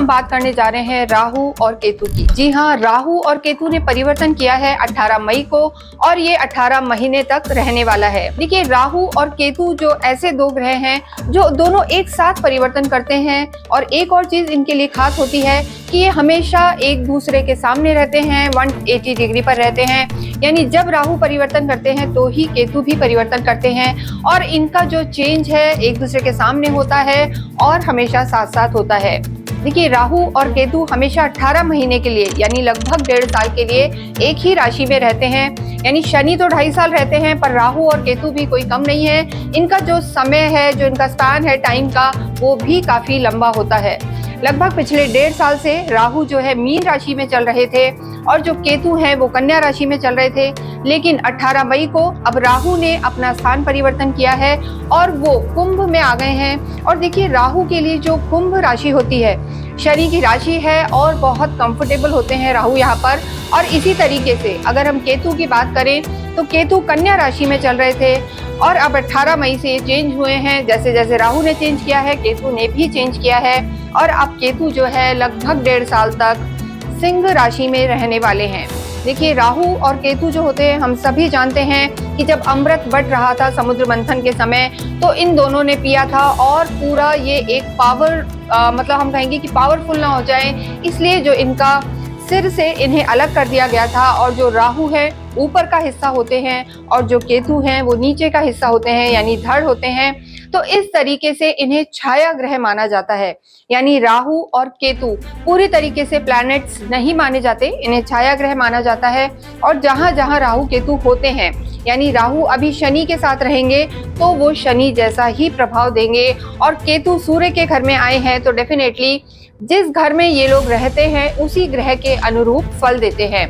हम बात करने जा रहे हैं राहु और केतु की। जी हाँ, राहु और केतु ने परिवर्तन किया है 18 मई को और ये 18 महीने तक रहने वाला है। देखिए, राहु और केतु जो ऐसे दो ग्रह हैं जो दोनों एक साथ परिवर्तन करते हैं, और एक और चीज इनके लिए खास होती है कि ये हमेशा एक दूसरे के सामने रहते हैं, 180 डिग्री पर रहते हैं। यानी जब राहु परिवर्तन करते हैं तो ही केतु भी परिवर्तन करते हैं, और इनका जो चेंज है एक दूसरे के सामने होता है और हमेशा साथ साथ होता है। देखिए, राहु और केतु हमेशा 18 महीने के लिए यानी लगभग 1.5 साल के लिए एक ही राशि में रहते हैं। यानी शनि तो 2.5 साल रहते हैं, पर राहु और केतु भी कोई कम नहीं है। इनका जो समय है, जो इनका स्पैन है टाइम का, वो भी काफी लंबा होता है। लगभग पिछले 1.5 साल से राहु जो है मीन राशि में चल रहे थे और जो केतु हैं वो कन्या राशि में चल रहे थे। लेकिन 18 मई को अब राहु ने अपना स्थान परिवर्तन किया है और वो कुंभ में आ गए हैं। और देखिए, राहु के लिए जो कुंभ राशि होती है शनि की राशि है और बहुत कंफर्टेबल होते हैं राहु यहाँ पर। और इसी तरीके से अगर हम केतु की बात करें तो केतु कन्या राशि में चल रहे थे और अब 18 मई से चेंज हुए हैं। जैसे जैसे राहु ने चेंज किया है, केतु ने भी चेंज किया है, और अब केतु जो है लगभग 1.5 साल तक सिंह राशि में रहने वाले हैं। देखिए, राहु और केतु जो होते हैं, हम सभी जानते हैं कि जब अमृत बट रहा था समुद्र मंथन के समय, तो इन दोनों ने पिया था और पूरा ये एक पावर मतलब हम कहेंगे कि पावरफुल ना हो जाए, इसलिए जो इनका सिर से इन्हें अलग कर दिया गया था। और जो राहु है ऊपर का हिस्सा होते हैं और जो केतु हैं वो नीचे का हिस्सा होते हैं, यानी धड़ होते हैं। तो इस तरीके से इन्हें छाया ग्रह माना जाता है। यानी राहु और केतु पूरी तरीके से प्लैनेट्स नहीं माने जाते, इन्हें छाया ग्रह माना जाता है। और जहां जहां राहु केतु होते हैं, यानी राहु अभी शनि के साथ रहेंगे तो वो शनि जैसा ही प्रभाव देंगे, और केतु सूर्य के घर में आए हैं तो डेफिनेटली जिस घर में ये लोग रहते हैं उसी ग्रह के अनुरूप फल देते हैं।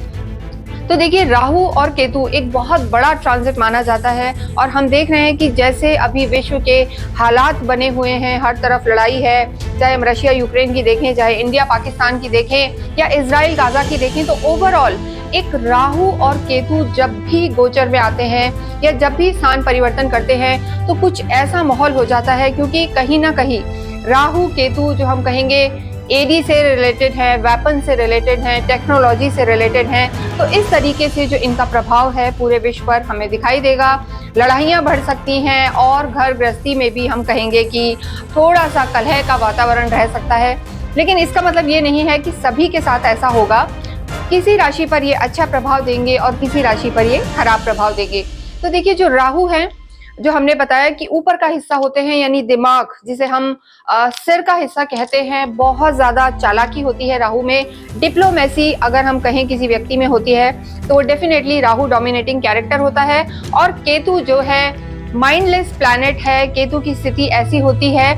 तो देखिए, राहु और केतु एक बहुत बड़ा ट्रांजिट माना जाता है, और हम देख रहे हैं कि जैसे अभी विश्व के हालात बने हुए हैं, हर तरफ लड़ाई है, चाहे हम रशिया यूक्रेन की देखें, चाहे इंडिया पाकिस्तान की देखें या इजराइल गाजा की देखें, तो ओवरऑल एक राहु और केतु जब भी गोचर में आते हैं या जब भी स्थान परिवर्तन करते हैं तो कुछ ऐसा माहौल हो जाता है, क्योंकि कहीं ना कहीं राहु केतु जो हम कहेंगे एडी से रिलेटेड है, वेपन से रिलेटेड है, टेक्नोलॉजी से रिलेटेड है। तो इस तरीके से जो इनका प्रभाव है पूरे विश्व पर हमें दिखाई देगा। लड़ाइयाँ बढ़ सकती हैं और घर गृहस्थी में भी हम कहेंगे कि थोड़ा सा कलह का वातावरण रह सकता है। लेकिन इसका मतलब ये नहीं है कि सभी के साथ ऐसा होगा। किसी राशि पर ये अच्छा प्रभाव देंगे और किसी राशि पर ये खराब प्रभाव देंगे। तो देखिए, जो राहु है, जो हमने बताया कि ऊपर का हिस्सा होते हैं, यानी दिमाग, जिसे हम सिर का हिस्सा कहते हैं, बहुत ज्यादा चालाकी होती है राहु में। डिप्लोमेसी अगर हम कहें किसी व्यक्ति में होती है तो डेफिनेटली राहु डोमिनेटिंग कैरेक्टर होता है। और केतु जो है माइंडलेस प्लैनेट है। केतु की स्थिति ऐसी होती है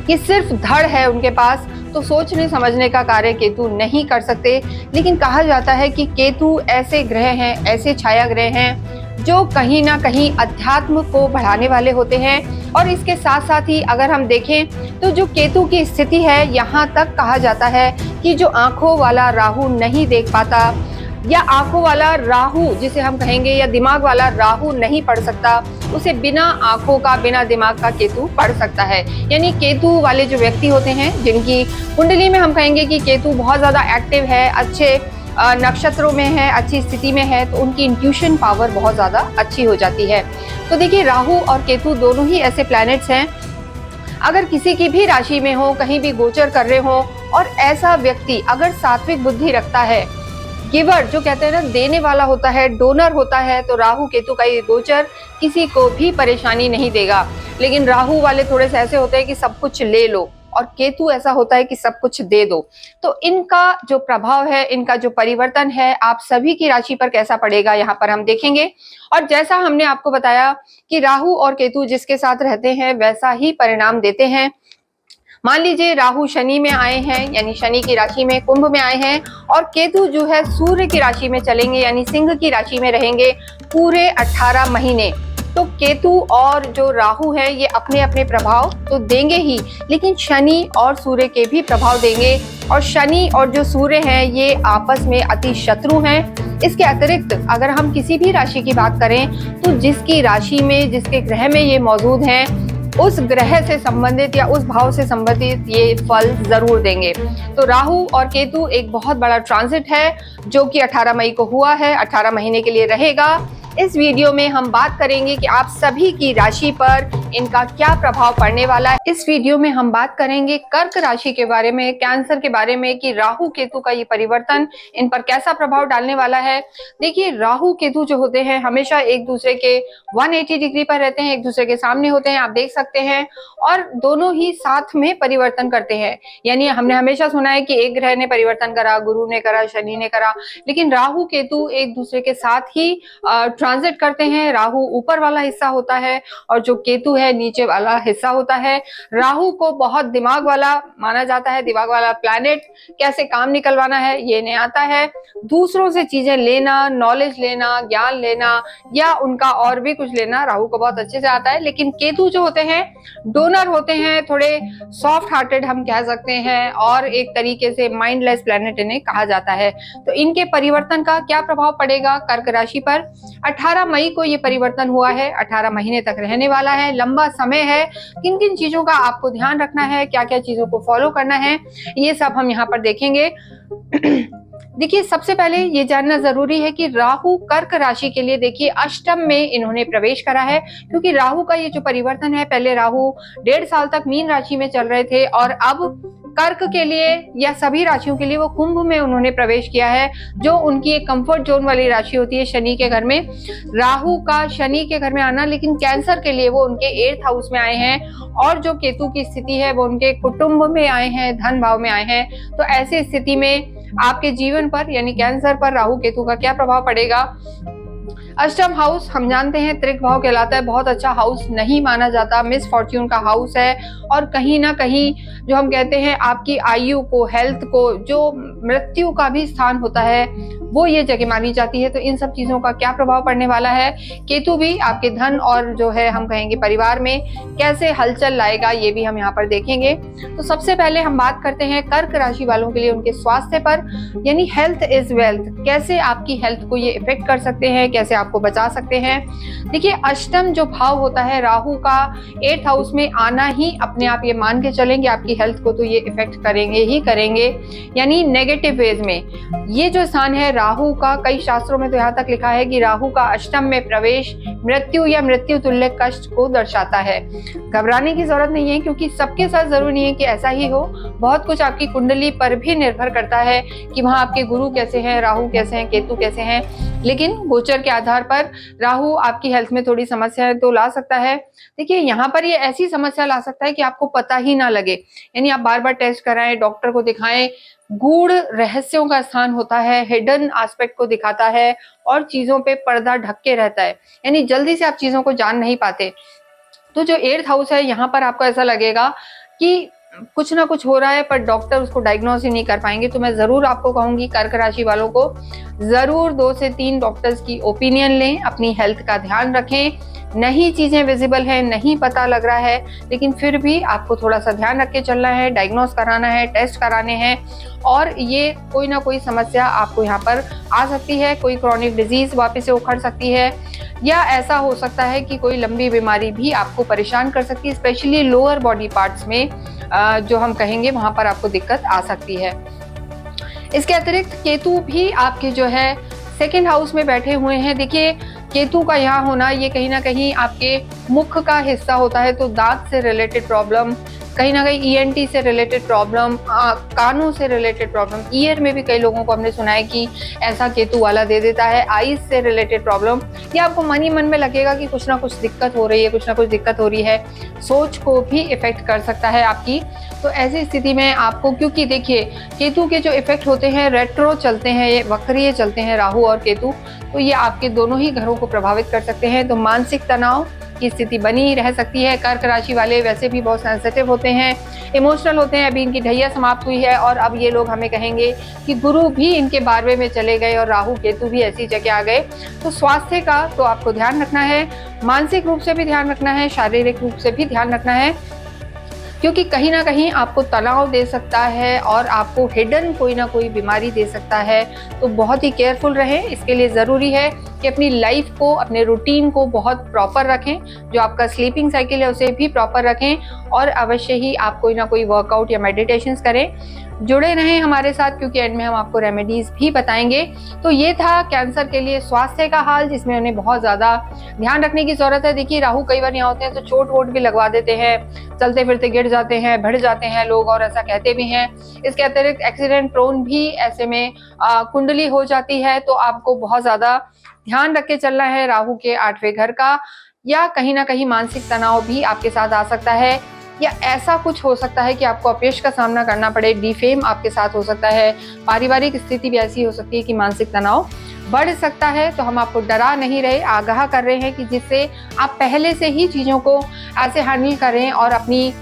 कि सिर्फ धड़ है उनके पास, तो सोचने समझने का कार्य केतु नहीं कर सकते। लेकिन कहा जाता है कि केतु ऐसे ग्रह हैं, ऐसे छाया ग्रह हैं जो कहीं ना कहीं अध्यात्म को बढ़ाने वाले होते हैं। और इसके साथ साथ ही अगर हम देखें तो जो केतु की स्थिति है, यहाँ तक कहा जाता है कि जो आंखों वाला राहु नहीं देख पाता, या आंखों वाला राहु जिसे हम कहेंगे, या दिमाग वाला राहु नहीं पढ़ सकता, उसे बिना आंखों का, बिना दिमाग का केतु पढ़ सकता है। यानी केतु वाले जो व्यक्ति होते हैं, जिनकी कुंडली में हम कहेंगे कि केतु बहुत ज्यादा एक्टिव है, अच्छे नक्षत्रों में है, अच्छी स्थिति में है, तो उनकी इंट्यूशन पावर बहुत ज्यादा अच्छी हो जाती है। तो देखिए, राहु और केतु दोनों ही ऐसे प्लैनेट्स हैं, अगर किसी की भी राशि में हो, कहीं भी गोचर कर रहे हो, और ऐसा व्यक्ति अगर सात्विक बुद्धि रखता है, गिवर जो कहते हैं ना, देने वाला होता है, डोनर होता है, तो राहु केतु का ये गोचर किसी को भी परेशानी नहीं देगा। लेकिन राहु वाले थोड़े से ऐसे होते हैं कि सब कुछ ले लो, और केतु ऐसा होता है कि सब कुछ दे दो। तो इनका जो प्रभाव है, इनका जो परिवर्तन है, आप सभी की राशि पर कैसा पड़ेगा यहाँ पर हम देखेंगे। और जैसा हमने आपको बताया कि राहु और केतु जिसके साथ रहते हैं वैसा ही परिणाम देते हैं। मान लीजिए राहु शनि में आए हैं, यानी शनि की राशि में, कुंभ में आए हैं, और केतु जो है सूर्य की राशि में चलेंगे, यानी सिंह की राशि में रहेंगे पूरे 18 महीने। तो केतु और जो राहु है ये अपने अपने प्रभाव तो देंगे ही, लेकिन शनि और सूर्य के भी प्रभाव देंगे। और शनि और जो सूर्य हैं ये आपस में अति शत्रु हैं। इसके अतिरिक्त अगर हम किसी भी राशि की बात करें तो जिसकी राशि में, जिसके ग्रह में ये मौजूद हैं, उस ग्रह से संबंधित या उस भाव से संबंधित ये फल जरूर देंगे। तो राहु और केतु एक बहुत बड़ा ट्रांजिट है जो कि 18 मई को हुआ है, 18 महीने के लिए रहेगा। इस वीडियो में हम बात करेंगे कि आप सभी की राशि पर इनका क्या प्रभाव पड़ने वाला है। इस वीडियो में हम बात करेंगे कर्क राशि के बारे में, कैंसर के बारे में, कि राहु केतु का ये परिवर्तन इन पर कैसा प्रभाव डालने वाला है। देखिए, राहु केतु जो होते हैं हमेशा एक दूसरे के 180 डिग्री पर रहते हैं, एक दूसरे के सामने होते हैं, आप देख सकते हैं, और दोनों ही साथ में परिवर्तन करते हैं। यानी हमने हमेशा सुना है कि एक ग्रह ने परिवर्तन करा, गुरु ने करा, शनि ने करा, लेकिन राहु केतु एक दूसरे के साथ ही ट्रांजिट करते हैं। राहु ऊपर वाला हिस्सा होता है और जो केतु है नीचे वाला हिस्सा होता है। राहु को बहुत दिमाग वाला माना जाता है, दिमाग वाला प्लैनेट, कैसे काम निकलवाना है ये नहीं आता है। दूसरों से चीजें लेना, नॉलेज लेना, ज्ञान लेना या उनका और भी कुछ लेना राहु को बहुत अच्छे से आता है। लेकिन केतु जो होते हैं डोनर होते हैं, थोड़े सॉफ्ट हार्टेड हम कह सकते हैं, और एक तरीके से माइंडलेस प्लैनेट इन्हें कहा जाता है। तो इनके परिवर्तन का क्या प्रभाव पड़ेगा कर्क राशि पर? 18 मई को ये परिवर्तन हुआ है, 18 महीने तक रहने वाला है, लंबा समय है। किन किन चीजों का आपको ध्यान रखना है, क्या क्या चीजों को फॉलो करना है, ये सब हम यहाँ पर देखेंगे। देखिए, सबसे पहले ये जानना जरूरी है कि राहु कर्क राशि के लिए देखिए अष्टम में इन्होंने प्रवेश करा है, क्योंकि राहु का ये जो परिवर्तन है, पहले राहु 1.5 साल तक मीन राशि में चल रहे थे और अब कर्क के लिए या सभी राशियों के लिए वो कुंभ में उन्होंने प्रवेश किया है, जो उनकी एक कंफर्ट जोन वाली राशि होती है शनि के घर में। राहु का शनि के घर में आना, लेकिन कैंसर के लिए वो उनके 8th हाउस में आए हैं, और जो केतु की स्थिति है वो उनके कुटुंब में आए हैं, धन भाव में आए हैं। तो ऐसी स्थिति में आपके जीवन पर यानी कैंसर पर राहु केतु का क्या प्रभाव पड़ेगा? अष्टम हाउस हम जानते हैं त्रिक भाव कहलाता है, बहुत अच्छा हाउस नहीं माना जाता, मिस फॉर्च्यून का हाउस है, और कहीं ना कहीं जो हम कहते हैं आपकी आयु को, हेल्थ को, जो मृत्यु का भी स्थान होता है, वो ये जगह मानी जाती है। तो इन सब चीजों का क्या प्रभाव पड़ने वाला है? केतु भी आपके धन और जो है हम कहेंगे परिवार में कैसे हलचल लाएगा, ये भी हम यहाँ पर देखेंगे। तो सबसे पहले हम बात करते हैं कर्क राशि वालों के लिए उनके स्वास्थ्य पर, यानी हेल्थ इज वेल्थ, कैसे आपकी हेल्थ को ये इफेक्ट कर सकते हैं, कैसे आपको बचा सकते हैं। देखिए, अष्टम जो भाव होता है राहु का 8th हाउस में आना ही अपने आप ये मान के चलेंगे आपकी हेल्थ को तो ये इफेक्ट करेंगे ही करेंगे, यानी नेगेटिव वेज में। ये जो स्थान है राहु का, कई शास्त्रों में तो यहाँ तक लिखा है कि राहु का अष्टम में प्रवेश मृत्यु या मृत्यु तुल्य कष्ट को दर्शाता है। घबराने की जरूरत नहीं है, क्योंकि सबके साथ जरूरी नहीं है कि ऐसा ही हो। बहुत कुछ आपकी कुंडली पर भी निर्भर करता है कि वहाँ आपके गुरु कैसे हैं, राहु कैसे हैं, केतु कैसे हैं। लेकिन गोचर के आधार पर राहु आपकी हेल्थ में थोड़ी समस्या तो ला सकता है। देखिए, यहाँ पर ये ऐसी समस्या ला सकता है कि आपको पता ही ना लगे, यानी आप बार बार टेस्ट कराएं, डॉक्टर को दिखाएं। गूढ़ रहस्यों का स्थान होता है, हिडन एस्पेक्ट को दिखाता है और चीजों पे पर्दा ढक के रहता है, यानी जल्दी से आप चीजों को जान नहीं पाते। तो जो 8th हाउस है, यहाँ पर आपको ऐसा लगेगा कि कुछ ना कुछ हो रहा है, पर डॉक्टर उसको डायग्नोस ही नहीं कर पाएंगे। तो मैं जरूर आपको कहूंगी कर्क राशि वालों को जरूर 2 से 3 डॉक्टर्स की ओपिनियन लें, अपनी हेल्थ का ध्यान रखें। नहीं चीजें विजिबल है, नहीं पता लग रहा है, लेकिन फिर भी आपको थोड़ा सा ध्यान रख के चलना है, डायग्नोस कराना है, टेस्ट कराने हैं, और ये कोई ना कोई समस्या आपको यहाँ पर आ सकती है। कोई क्रॉनिक डिजीज वापस से उखड़ सकती है, या ऐसा हो सकता है कि कोई लंबी बीमारी भी आपको परेशान कर सकती है, स्पेशली लोअर बॉडी पार्ट्स में जो हम कहेंगे वहां पर आपको दिक्कत आ सकती है। इसके अतिरिक्त केतु भी आपके जो है 2nd हाउस में बैठे हुए हैं। देखिए, केतु का यहाँ होना ये कहीं ना कहीं आपके मुख का हिस्सा होता है, तो दांत से रिलेटेड प्रॉब्लम, कहीं ना कहीं ENT से रिलेटेड प्रॉब्लम, कानों से रिलेटेड प्रॉब्लम, ईयर में भी कई लोगों को हमने सुना है कि ऐसा केतु वाला दे देता है, आईज से रिलेटेड प्रॉब्लम, या आपको मन ही मन में लगेगा कि कुछ ना कुछ दिक्कत हो रही है, कुछ ना कुछ दिक्कत हो रही है, सोच को भी इफेक्ट कर सकता है आपकी। तो ऐसी स्थिति में आपको, क्योंकि देखिए केतु के जो इफेक्ट होते हैं रेट्रो चलते हैं, ये वक्रीय चलते हैं राहु और केतु, तो ये आपके दोनों ही घरों को प्रभावित कर सकते हैं। तो मानसिक तनाव की स्थिति बनी रह सकती है। कर्क राशि वाले वैसे भी बहुत सेंसिटिव होते हैं, इमोशनल होते हैं। अभी इनकी ढैया समाप्त हुई है और अब ये लोग हमें कहेंगे कि गुरु भी इनके 12वें में चले गए और राहु केतु भी ऐसी जगह आ गए। तो स्वास्थ्य का तो आपको ध्यान रखना है, मानसिक रूप से भी ध्यान रखना है, शारीरिक रूप से भी ध्यान रखना है, क्योंकि कहीं ना कहीं आपको तनाव दे सकता है और आपको हिडन कोई ना कोई बीमारी दे सकता है। तो बहुत ही केयरफुल रहें, इसके लिए ज़रूरी है कि अपनी लाइफ को, अपने रूटीन को बहुत प्रॉपर रखें, जो आपका स्लीपिंग साइकिल है उसे भी प्रॉपर रखें और अवश्य ही आप कोई ना कोई वर्कआउट या मेडिटेशंस करें। जुड़े रहें हमारे साथ, क्योंकि एंड में हम आपको रेमेडीज भी बताएंगे। तो ये था कैंसर के लिए स्वास्थ्य का हाल, जिसमें उन्हें बहुत ज्यादा ध्यान रखने की जरूरत है। देखिए राहु कई बार यहाँ होते हैं तो चोट वोट भी लगवा देते हैं, चलते फिरते गिर जाते हैं, भिड़ जाते हैं लोग, और ऐसा कहते भी हैं। इसके अतिरिक्त एक्सीडेंट प्रोन भी ऐसे में कुंडली हो जाती है। तो आपको बहुत ज्यादा ध्यान रख के चलना है राहु के 8वें घर का। या कहीं ना कहीं मानसिक तनाव भी आपके साथ आ सकता है, या ऐसा कुछ हो सकता है कि आपको अपयश का सामना करना पड़े, डिफेम आपके साथ हो सकता है। पारिवारिक स्थिति भी ऐसी हो सकती है कि मानसिक तनाव बढ़ सकता है। तो हम आपको डरा नहीं रहे, आगाह कर रहे हैं कि जिससे आप पहले से ही चीजों को ऐसे हैंडल करें और अपनी,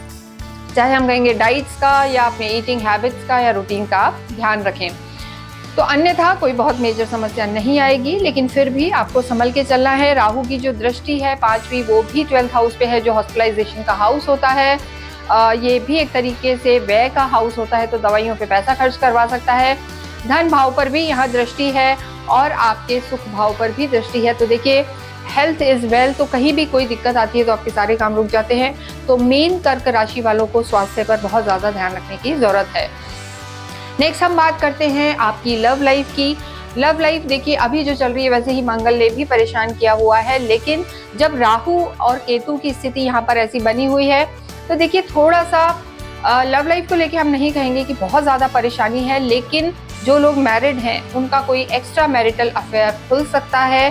चाहे हम कहेंगे डाइट्स का या अपने ईटिंग हैबिट्स का या रूटीन का आप ध्यान रखें। तो अन्यथा कोई बहुत मेजर समस्या नहीं आएगी, लेकिन फिर भी आपको संभल के चलना है। राहु की जो दृष्टि है 5वीं, वो भी 12th हाउस पे है, जो हॉस्पिटलाइजेशन का हाउस होता है। ये भी एक तरीके से व्यय का हाउस होता है, तो दवाइयों पे पैसा खर्च करवा सकता है। धन भाव पर भी यहाँ दृष्टि है और आपके सुख भाव पर भी दृष्टि है। तो देखिए हेल्थ इज वेल्थ, तो कहीं भी कोई दिक्कत आती है तो आपके सारे काम रुक जाते हैं। तो मेन कर्क राशि वालों को स्वास्थ्य पर बहुत ज्यादा ध्यान रखने की जरूरत है। नेक्स्ट हम बात करते हैं आपकी लव लाइफ की। लव लाइफ देखिए अभी जो चल रही है, वैसे ही मंगल ने भी परेशान किया हुआ है, लेकिन जब राहु और केतु की स्थिति यहाँ पर ऐसी बनी हुई है तो देखिए थोड़ा सा लव लाइफ को लेके हम नहीं कहेंगे कि बहुत ज्यादा परेशानी है, लेकिन जो लोग मैरिड हैं उनका कोई एक्स्ट्रा मैरिटल अफेयर खुल सकता है।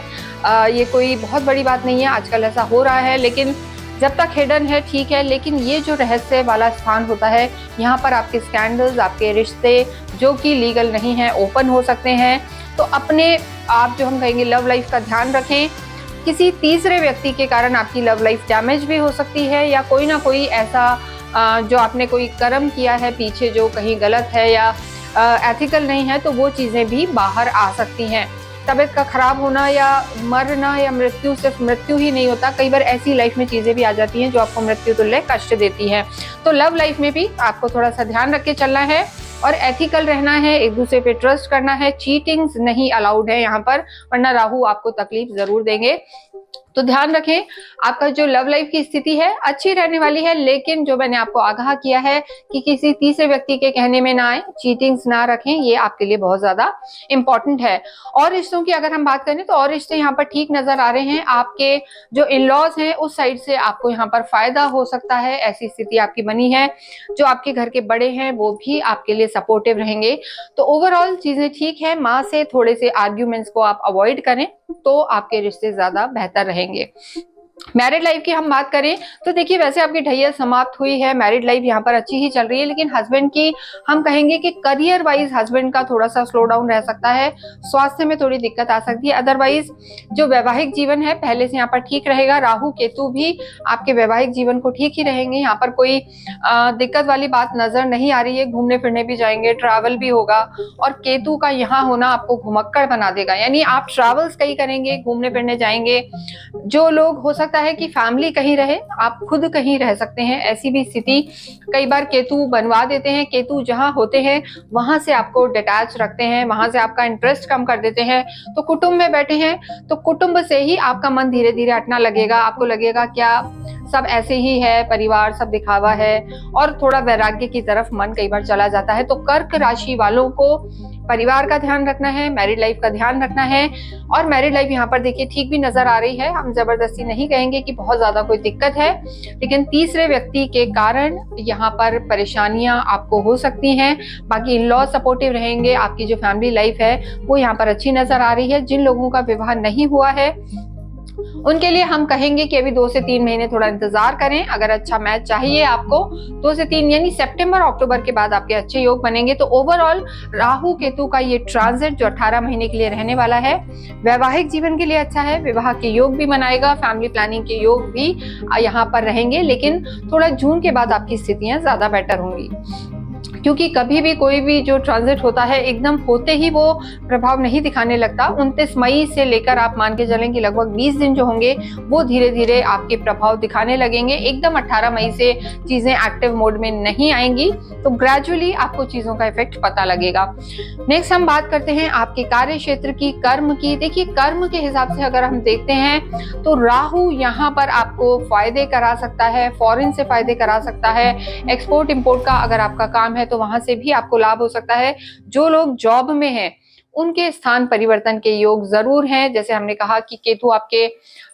ये कोई बहुत बड़ी बात नहीं है, आजकल ऐसा हो रहा है, लेकिन जब तक हिडन है ठीक है। लेकिन ये जो रहस्य वाला स्थान होता है, यहाँ पर आपके स्कैंडल्स, आपके रिश्ते जो कि लीगल नहीं है, ओपन हो सकते हैं। तो अपने आप जो हम कहेंगे लव लाइफ का ध्यान रखें। किसी तीसरे व्यक्ति के कारण आपकी लव लाइफ डैमेज भी हो सकती है, या कोई ना कोई ऐसा जो आपने कोई कर्म किया है पीछे जो कहीं गलत है या एथिकल नहीं है, तो वो चीज़ें भी बाहर आ सकती हैं। तबीयत का खराब होना या मरना या मृत्यु, सिर्फ मृत्यु ही नहीं होता, कई बार ऐसी लाइफ में चीजें भी आ जाती हैं जो आपको मृत्यु तुल्य कष्ट देती हैं। तो लव लाइफ में भी आपको थोड़ा सा ध्यान रख के चलना है और एथिकल रहना है, एक दूसरे पे ट्रस्ट करना है। चीटिंग्स नहीं अलाउड है यहाँ पर, वरना राहु आपको तकलीफ जरूर देंगे। तो ध्यान रखें, आपका जो लव लाइफ की स्थिति है अच्छी रहने वाली है, लेकिन जो मैंने आपको आगाह किया है कि किसी तीसरे व्यक्ति के कहने में ना आए, चीटिंग्स ना रखें, ये आपके लिए बहुत ज्यादा इंपॉर्टेंट है। और रिश्तों की अगर हम बात करें तो और रिश्ते यहाँ पर ठीक नजर आ रहे हैं। आपके जो इन-लॉज हैं उस साइड से आपको यहाँ पर फायदा हो सकता है, ऐसी स्थिति आपकी बनी है। जो आपके घर के बड़े हैं वो भी आपके लिए सपोर्टिव रहेंगे। तो ओवरऑल चीजें ठीक है। माँ से थोड़े से आर्ग्यूमेंट्स को आप अवॉइड करें तो आपके रिश्ते ज्यादा बेहतर रहेंगे। मैरिड लाइफ की हम बात करें तो देखिए वैसे आपकी ढैया समाप्त हुई है, मैरिड लाइफ यहाँ पर अच्छी ही चल रही है, लेकिन हस्बैंड की हम कहेंगे कि करियर वाइज हस्बैंड का थोड़ा सा स्लो डाउन रह सकता है, स्वास्थ्य में थोड़ी दिक्कत आ सकती है। अदरवाइज जो वैवाहिक जीवन है पहले से यहाँ पर ठीक रहेगा। राहु केतु भी आपके वैवाहिक जीवन को ठीक ही रहेंगे, यहाँ पर कोई दिक्कत वाली बात नजर नहीं आ रही है। घूमने फिरने भी जाएंगे, ट्रैवल भी होगा, और केतु का यहाँ होना आपको घुमक्कड़ बना देगा, यानी आप ट्रैवल्स कहीं करेंगे, घूमने फिरने जाएंगे। जो लोग हो सकता है कि फैमिली कहीं रहे, आप खुद कहीं रह सकते हैं, ऐसी भी स्थिति कई बार केतु बनवा देते हैं। केतु जहां होते हैं वहां से आपको डिटैच रखते हैं, वहां से आपका इंटरेस्ट कम कर देते हैं। तो कुटुंब में बैठे हैं तो कुटुंब से ही आपका मन धीरे धीरे हटना लगेगा, आपको लगेगा क्या सब ऐसे ही है, परिवार सब दिखावा है, और थोड़ा वैराग्य की तरफ मन कई बार चला जाता है। तो कर्क राशि वालों को परिवार का ध्यान रखना है, मैरिड लाइफ का ध्यान रखना है। और मैरिड लाइफ यहाँ पर देखिए ठीक भी नजर आ रही है, हम जबरदस्ती नहीं कहेंगे कि बहुत ज्यादा कोई दिक्कत है, लेकिन तीसरे व्यक्ति के कारण यहाँ पर परेशानियां आपको हो सकती हैं। बाकी इन लॉ सपोर्टिव रहेंगे, आपकी जो फैमिली लाइफ है वो यहाँ पर अच्छी नजर आ रही है। जिन लोगों का विवाह नहीं हुआ है उनके लिए हम कहेंगे कि अभी 2 से 3 महीने थोड़ा इंतजार करें। अगर अच्छा मैच चाहिए आपको 2 से 3 यानी सितंबर अक्टूबर के बाद आपके अच्छे योग बनेंगे। तो ओवरऑल राहु केतु का ये ट्रांजिट जो 18 महीने के लिए रहने वाला है, वैवाहिक जीवन के लिए अच्छा है, विवाह के योग भी बनाएगा, फैमिली प्लानिंग के योग भी यहाँ पर रहेंगे, लेकिन थोड़ा जून के बाद आपकी स्थितियां ज्यादा बेटर होंगी, क्योंकि कभी भी कोई भी जो ट्रांजिट होता है एकदम होते ही वो प्रभाव नहीं दिखाने लगता। 29 मई से लेकर आप मान के चलें कि लगभग 20 दिन जो होंगे वो धीरे धीरे आपके प्रभाव दिखाने लगेंगे। एकदम 18 मई से चीजें एक्टिव मोड में नहीं आएंगी, तो ग्रेजुअली आपको चीजों का इफेक्ट पता लगेगा। नेक्स्ट हम बात करते हैं आपके कार्य क्षेत्र की, कर्म की। देखिए कर्म के हिसाब से अगर हम देखते हैं तो राहु यहाँ पर आपको फायदे करा सकता है, फॉरेन से फायदे करा सकता है, एक्सपोर्ट इंपोर्ट का अगर आपका काम है तो वहां से भी आपको लाभ हो सकता है। जो लोग जॉब में हैं उनके स्थान परिवर्तन के योग जरूर हैं। जैसे हमने कहा कि केतु आपके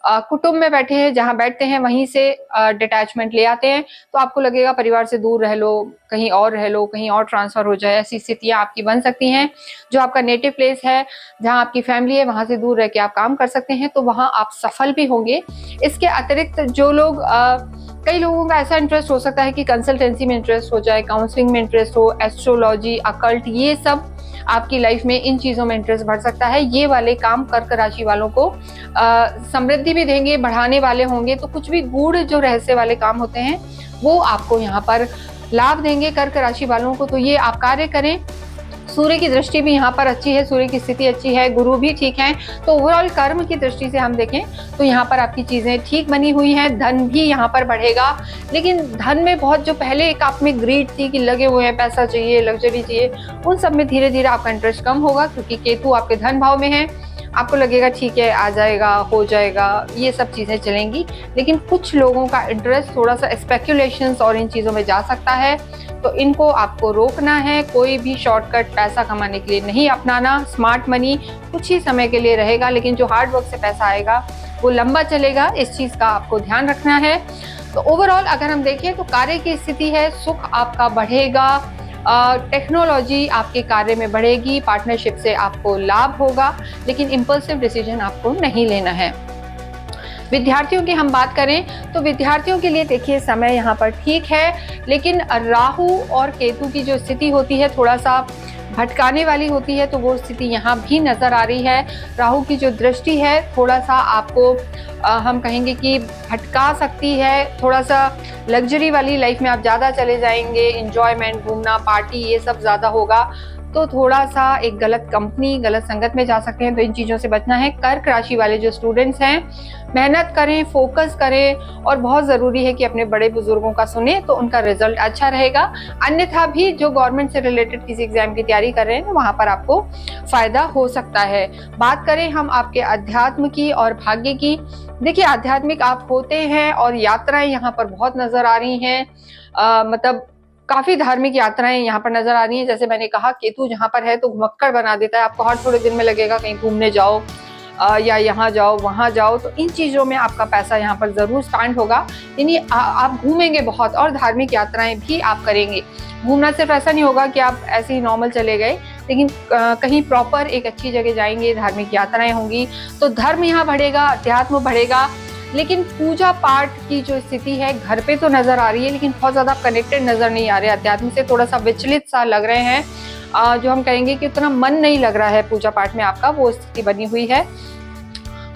कुटुंब में बैठे हैं, जहां बैठते हैं वहीं से डिटैचमेंट ले आते हैं, तो आपको लगेगा परिवार से दूर रह लो, कहीं और रह लो, कहीं और ट्रांसफर हो जाए, ऐसी स्थितियां आपकी बन सकती हैं। जो आपका नेटिव प्लेस है, जहां आपकी फैमिली है, वहां से दूर रह के आप काम कर सकते हैं, तो वहां आप सफल भी होंगे। इसके अतिरिक्त जो लोग कई लोगों का ऐसा इंटरेस्ट हो सकता है कि कंसल्टेंसी में इंटरेस्ट हो जाए, काउंसलिंग में इंटरेस्ट हो, एस्ट्रोलॉजी, अकल्ट, ये सब आपकी लाइफ में इन चीजों में इंटरेस्ट बढ़ सकता है। ये वाले काम कर्क राशि वालों को समृद्धि भी देंगे, बढ़ाने वाले होंगे। तो कुछ भी गूढ़ जो रहस्य वाले काम होते हैं वो आपको यहाँ पर लाभ देंगे कर्क राशि वालों को, तो ये आप कार्य करें। सूर्य की दृष्टि भी यहाँ पर अच्छी है, सूर्य की स्थिति अच्छी है, गुरु भी ठीक है, तो ओवरऑल कर्म की दृष्टि से हम देखें तो यहाँ पर आपकी चीजें ठीक बनी हुई हैं। धन भी यहाँ पर बढ़ेगा, लेकिन धन में बहुत जो पहले एक आप में ग्रीड थी कि लगे हुए हैं, पैसा चाहिए, लग्जरी चाहिए, उन सब में धीरे धीरे आपका इंटरेस्ट कम होगा, क्योंकि केतु आपके धन भाव में है। आपको लगेगा ठीक है, आ जाएगा, हो जाएगा, ये सब चीजें चलेंगी। लेकिन कुछ लोगों का इंटरेस्ट थोड़ा सा स्पेक्यूलेशंस और इन चीजों में जा सकता है, तो इनको आपको रोकना है। कोई भी शॉर्टकट पैसा कमाने के लिए नहीं अपनाना। स्मार्ट मनी कुछ ही समय के लिए रहेगा, लेकिन जो हार्ड वर्क से पैसा आएगा वो लंबा चलेगा, इस चीज का आपको ध्यान रखना है। तो ओवरऑल अगर हम देखें तो कार्य की स्थिति है, सुख आपका बढ़ेगा, टेक्नोलॉजी आपके कार्य में बढ़ेगी, पार्टनरशिप से आपको लाभ होगा, लेकिन इम्पल्सिव डिसीजन आपको नहीं लेना है। विद्यार्थियों की हम बात करें तो विद्यार्थियों के लिए देखिए समय यहाँ पर ठीक है, लेकिन राहु और केतु की जो स्थिति होती है थोड़ा सा भटकाने वाली होती है, तो वो स्थिति यहाँ भी नजर आ रही है। राहु की जो दृष्टि है थोड़ा सा आपको हम कहेंगे कि भटका सकती है। थोड़ा सा लग्जरी वाली लाइफ में आप ज़्यादा चले जाएंगे, इंजॉयमेंट, घूमना, पार्टी, ये सब ज़्यादा होगा, तो थोड़ा सा एक गलत कंपनी, गलत संगत में जा सकते हैं, तो इन चीज़ों से बचना है। कर्क राशि वाले जो स्टूडेंट्स हैं मेहनत करें, फोकस करें, और बहुत ज़रूरी है कि अपने बड़े बुजुर्गों का सुने, तो उनका रिजल्ट अच्छा रहेगा। अन्यथा भी जो गवर्नमेंट से रिलेटेड किसी एग्जाम की तैयारी कर रहे हैं वहाँ पर आपको फायदा हो सकता है। बात करें हम आपके अध्यात्म की और भाग्य की, देखिए आध्यात्मिक आप होते हैं और यात्राएं यहाँ पर बहुत नजर आ रही हैं, मतलब काफी धार्मिक यात्राएं यहाँ पर नजर आ रही हैं। जैसे मैंने कहा केतु जहाँ पर है तो घुमक्कड़ बना देता है आपको, हर थोड़े दिन में लगेगा कहीं घूमने जाओ या यहाँ जाओ वहाँ जाओ, तो इन चीजों में आपका पैसा यहाँ पर जरूर स्टार्ट होगा। यानी आप घूमेंगे बहुत और धार्मिक यात्राएं भी आप करेंगे। घूमना सिर्फ ऐसा नहीं होगा कि आप ऐसे ही नॉर्मल चले गए, लेकिन कहीं प्रॉपर एक अच्छी जगह जाएंगे, धार्मिक यात्राएं होंगी, तो धर्म यहाँ बढ़ेगा, अध्यात्म बढ़ेगा। लेकिन पूजा पाठ की जो स्थिति है घर पे तो नजर आ रही है, लेकिन बहुत ज्यादा कनेक्टेड नजर नहीं आ रहे, अध्यात्म से थोड़ा सा विचलित सा लग रहे हैं। जो हम कहेंगे कि उतना मन नहीं लग रहा है पूजा पाठ में आपका, वो स्थिति बनी हुई है।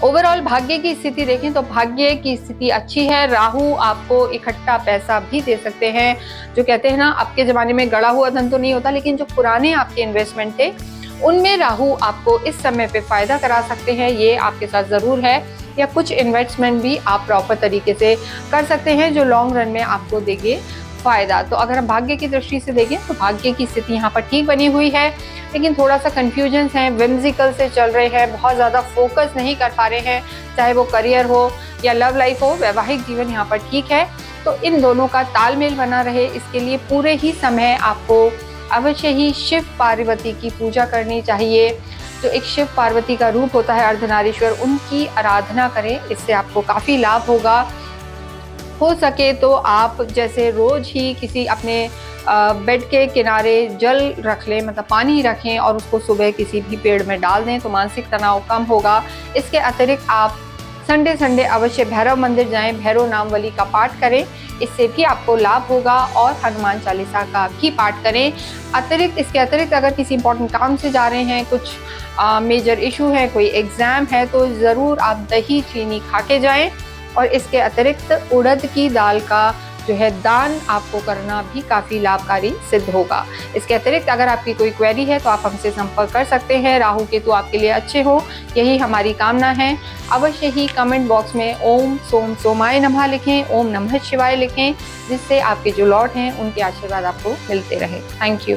ओवरऑल भाग्य की स्थिति देखें तो भाग्य की स्थिति अच्छी है। राहु आपको इकट्ठा पैसा भी दे सकते हैं। जो कहते हैं ना, अब के जमाने में गड़ा हुआ धन तो नहीं होता, लेकिन जो पुराने आपके इन्वेस्टमेंट थे उनमें राहु आपको इस समय पे फायदा करा सकते हैं, ये आपके साथ जरूर है। या कुछ इन्वेस्टमेंट भी आप प्रॉपर तरीके से कर सकते हैं जो लॉन्ग रन में आपको देंगे फायदा। तो अगर हम भाग्य की दृष्टि से देखें तो भाग्य की स्थिति यहाँ पर ठीक बनी हुई है, लेकिन थोड़ा सा कंफ्यूजन है, विम्सिकल से चल रहे हैं, बहुत ज़्यादा फोकस नहीं कर पा रहे हैं, चाहे वो करियर हो या लव लाइफ हो, वैवाहिक जीवन यहाँ पर ठीक है। तो इन दोनों का तालमेल बना रहे, इसके लिए पूरे ही समय आपको अवश्य ही शिव पार्वती की पूजा करनी चाहिए। जो एक शिव पार्वती का रूप होता है अर्धनारीश्वर, उनकी आराधना करें, इससे आपको काफ़ी लाभ होगा। हो सके तो आप जैसे रोज ही किसी अपने बेड के किनारे जल रख लें, मतलब पानी रखें और उसको सुबह किसी भी पेड़ में डाल दें, तो मानसिक तनाव कम होगा। इसके अतिरिक्त आप संडे अवश्य भैरव मंदिर जाएं, भैरव नामवली का पाठ करें, इससे भी आपको लाभ होगा, और हनुमान चालीसा का भी पाठ करें। इसके अतिरिक्त अगर किसी इंपॉर्टेंट काम से जा रहे हैं, कुछ मेजर इशू है, कोई एग्ज़ाम है, तो ज़रूर आप दही चीनी खा के जाएँ। और इसके अतिरिक्त उड़द की दाल का जो है दान आपको करना भी काफ़ी लाभकारी सिद्ध होगा। इसके अतिरिक्त अगर आपकी कोई क्वेरी है तो आप हमसे संपर्क कर सकते हैं। राहु केतु आपके लिए अच्छे हो, यही हमारी कामना है। अवश्य ही कमेंट बॉक्स में ओम सोम सोमाय नमः लिखें, ओम नमः शिवाय लिखें, जिससे आपके जो लॉर्ड हैं उनके आशीर्वाद आपको मिलते रहे। Thank you.